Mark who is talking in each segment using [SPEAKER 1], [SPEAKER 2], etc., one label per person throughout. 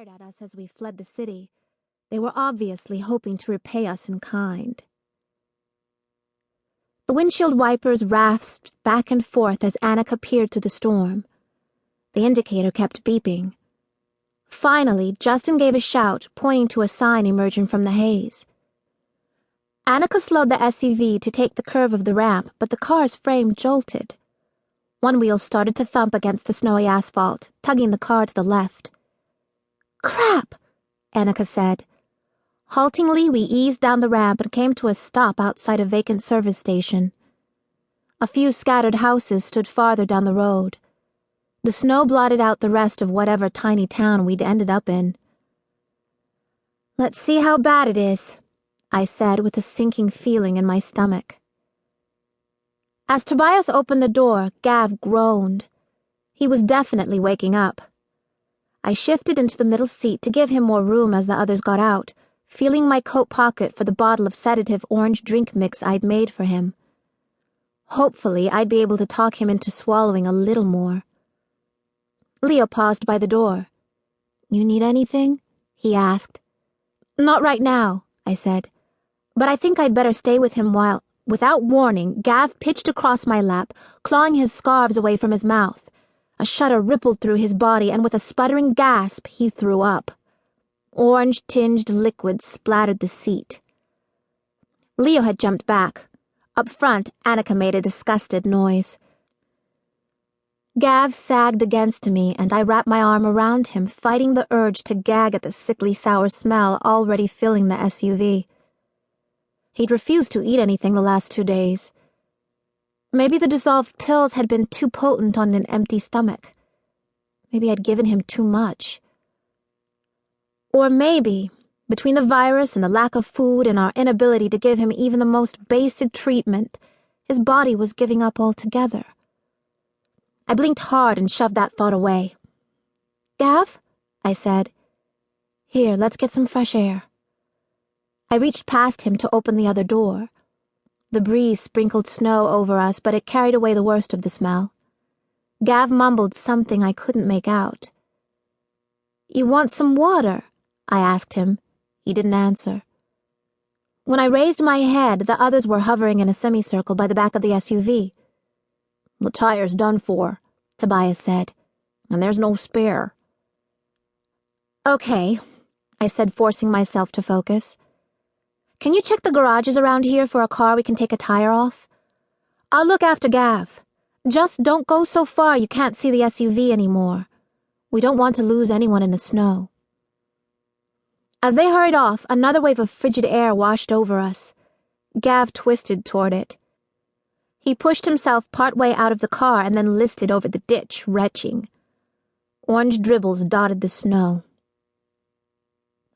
[SPEAKER 1] fired at us as we fled the city. They were obviously hoping to repay us in kind. The windshield wipers rasped back and forth as Annika peered through the storm. The indicator kept beeping. Finally, Justin gave a shout, pointing to a sign emerging from the haze. Annika slowed the SUV to take the curve of the ramp, but the car's frame jolted. One wheel started to thump against the snowy asphalt, tugging the car to the left. "Crap!" Annika said. Haltingly, we eased down the ramp and came to a stop outside a vacant service station. A few scattered houses stood farther down the road. The snow blotted out the rest of whatever tiny town we'd ended up in. "Let's see how bad it is," I said with a sinking feeling in my stomach. As Tobias opened the door, Gav groaned. He was definitely waking up. I shifted into the middle seat to give him more room as the others got out, feeling my coat pocket for the bottle of sedative orange drink mix I'd made for him. Hopefully, I'd be able to talk him into swallowing a little more. Leo paused by the door. "You need anything?" he asked. "Not right now," I said. "But I think I'd better stay with him while..." Without warning, Gav pitched across my lap, clawing his scarves away from his mouth. A shudder rippled through his body, and with a sputtering gasp, he threw up. Orange-tinged liquid splattered the seat. Leo had jumped back. Up front, Annika made a disgusted noise. Gav sagged against me, and I wrapped my arm around him, fighting the urge to gag at the sickly sour smell already filling the SUV. He'd refused to eat anything the last 2 days. Maybe the dissolved pills had been too potent on an empty stomach. Maybe I'd given him too much. Or maybe, between the virus and the lack of food and our inability to give him even the most basic treatment, his body was giving up altogether. I blinked hard and shoved that thought away. "Gav?" I said. "Here, let's get some fresh air." I reached past him to open the other door. The breeze sprinkled snow over us, but it carried away the worst of the smell. Gav mumbled something I couldn't make out. "You want some water?" I asked him. He didn't answer. When I raised my head, the others were hovering in a semicircle by the back of the SUV. "The tire's done for," Tobias said, "and there's no spare." "Okay," I said, forcing myself to focus. "Can you check the garages around here for a car we can take a tire off? I'll look after Gav. Just don't go so far you can't see the SUV anymore. We don't want to lose anyone in the snow." As they hurried off, another wave of frigid air washed over us. Gav twisted toward it. He pushed himself partway out of the car and then listed over the ditch, retching. Orange dribbles dotted the snow.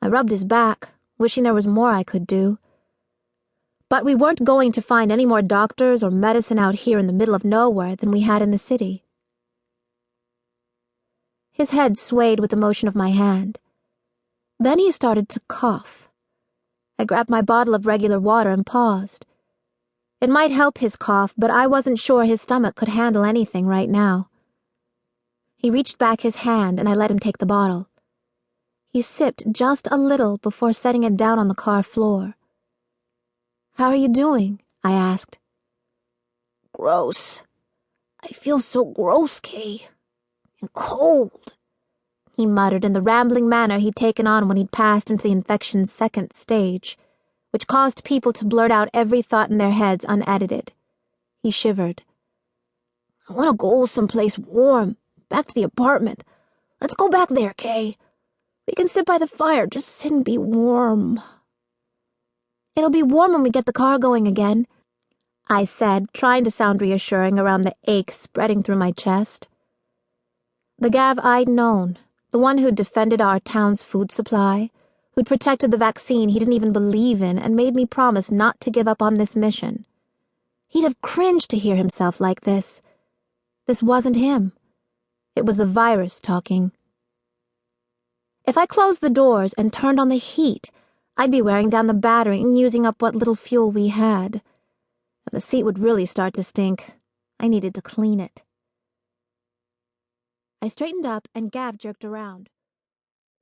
[SPEAKER 1] I rubbed his back, wishing there was more I could do. But we weren't going to find any more doctors or medicine out here in the middle of nowhere than we had in the city. His head swayed with the motion of my hand. Then he started to cough. I grabbed my bottle of regular water and paused. It might help his cough, but I wasn't sure his stomach could handle anything right now. He reached back his hand, and I let him take the bottle. He sipped just a little before setting it down on the car floor. "How are you doing?" I asked. "Gross. I feel so gross, Kay. And cold," he muttered in the rambling manner he'd taken on when he'd passed into the infection's second stage, which caused people to blurt out every thought in their heads unedited. He shivered. "I want to go someplace warm, back to the apartment. Let's go back there, Kay. We can sit by the fire, just sit and be warm." "It'll be warm when we get the car going again," I said, trying to sound reassuring around the ache spreading through my chest. The Gav I'd known, the one who'd defended our town's food supply, who'd protected the vaccine he didn't even believe in and made me promise not to give up on this mission. He'd have cringed to hear himself like this. This wasn't him. It was the virus talking. If I closed the doors and turned on the heat, I'd be wearing down the battery and using up what little fuel we had. And the seat would really start to stink. I needed to clean it. I straightened up and Gav jerked around.